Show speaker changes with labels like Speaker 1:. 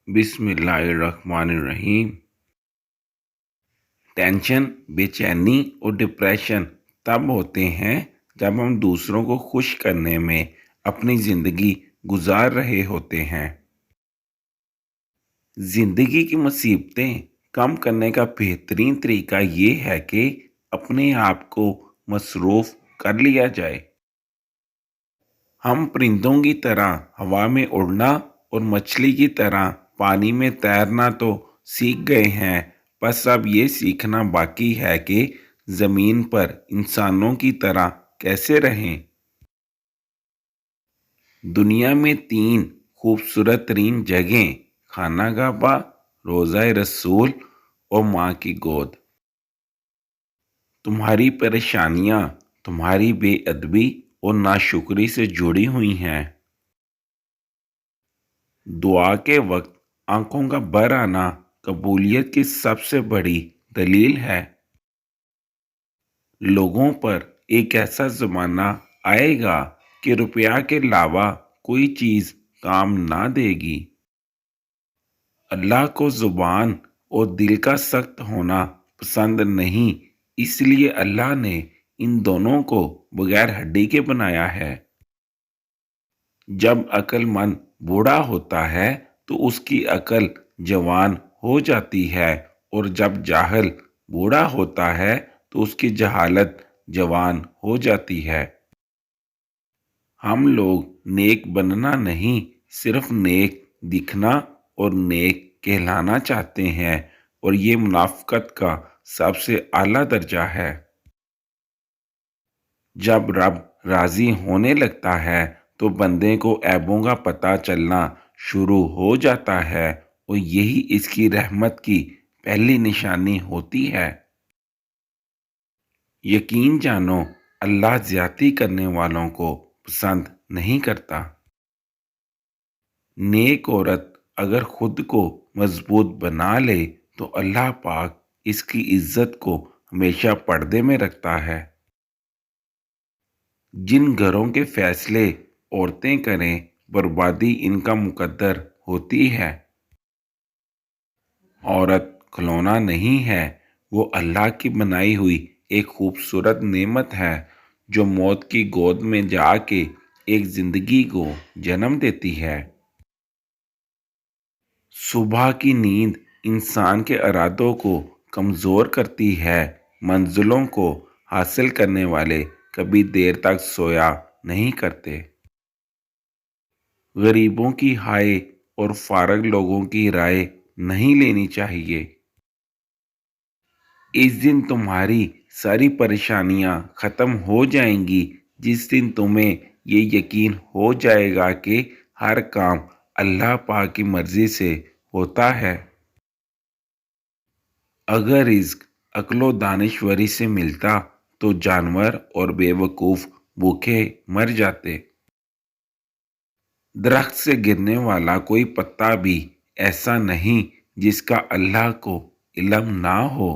Speaker 1: بسم اللہ الرحمن الرحیم۔ ٹینشن، بے چینی اور ڈپریشن تب ہوتے ہیں جب ہم دوسروں کو خوش کرنے میں اپنی زندگی گزار رہے ہوتے ہیں۔ زندگی کی مصیبتیں کم کرنے کا بہترین طریقہ یہ ہے کہ اپنے آپ کو مصروف کر لیا جائے۔ ہم پرندوں کی طرح ہوا میں اڑنا اور مچھلی کی طرح پانی میں تیرنا تو سیکھ گئے ہیں، بس اب یہ سیکھنا باقی ہے کہ زمین پر انسانوں کی طرح کیسے رہیں۔ دنیا میں 3 خوبصورت ترین جگہیں خانہ کعبہ، روضہ رسول اور ماں کی گود۔ تمہاری پریشانیاں تمہاری بے ادبی اور ناشکری سے جڑی ہوئی ہیں۔ دعا کے وقت آنکھوں کا بھر آنا قبولیت کی سب سے بڑی دلیل ہے۔ لوگوں پر ایک ایسا زمانہ آئے گا کہ روپیہ کے علاوہ کوئی چیز کام نہ دے گی۔ اللہ کو زبان اور دل کا سخت ہونا پسند نہیں، اس لیے اللہ نے ان دونوں کو بغیر ہڈی کے بنایا ہے۔ جب عقل مند بوڑھا ہوتا ہے تو اس کی عقل جوان ہو جاتی ہے، اور جب جاہل بوڑھا ہوتا ہے تو اس کی جہالت جوان ہو جاتی ہے۔ ہم لوگ نیک بننا نہیں، صرف نیک دکھنا اور نیک کہلانا چاہتے ہیں، اور یہ منافقت کا سب سے اعلیٰ درجہ ہے۔ جب رب راضی ہونے لگتا ہے تو بندے کو عیبوں کا پتہ چلنا شروع ہو جاتا ہے، اور یہی اس کی رحمت کی پہلی نشانی ہوتی ہے۔ یقین جانو، اللہ زیادتی کرنے والوں کو پسند نہیں کرتا۔ نیک عورت اگر خود کو مضبوط بنا لے تو اللہ پاک اس کی عزت کو ہمیشہ پردے میں رکھتا ہے۔ جن گھروں کے فیصلے عورتیں کریں، بربادی ان کا مقدر ہوتی ہے۔ عورت کھلونا نہیں ہے، وہ اللہ کی بنائی ہوئی ایک خوبصورت نعمت ہے جو موت کی گود میں جا کے ایک زندگی کو جنم دیتی ہے۔ صبح کی نیند انسان کے ارادوں کو کمزور کرتی ہے۔ منزلوں کو حاصل کرنے والے کبھی دیر تک سویا نہیں کرتے۔ غریبوں کی ہائے اور فارغ لوگوں کی رائے نہیں لینی چاہیے۔ اس دن تمہاری ساری پریشانیاں ختم ہو جائیں گی، جس دن تمہیں یہ یقین ہو جائے گا کہ ہر کام اللہ پاک کی مرضی سے ہوتا ہے۔ اگر رزق عقل و دانشوری سے ملتا تو جانور اور بے وقوف بھوکے مر جاتے۔ درخت سے گرنے والا کوئی پتا بھی ایسا نہیں جس کا اللہ کو علم نہ ہو۔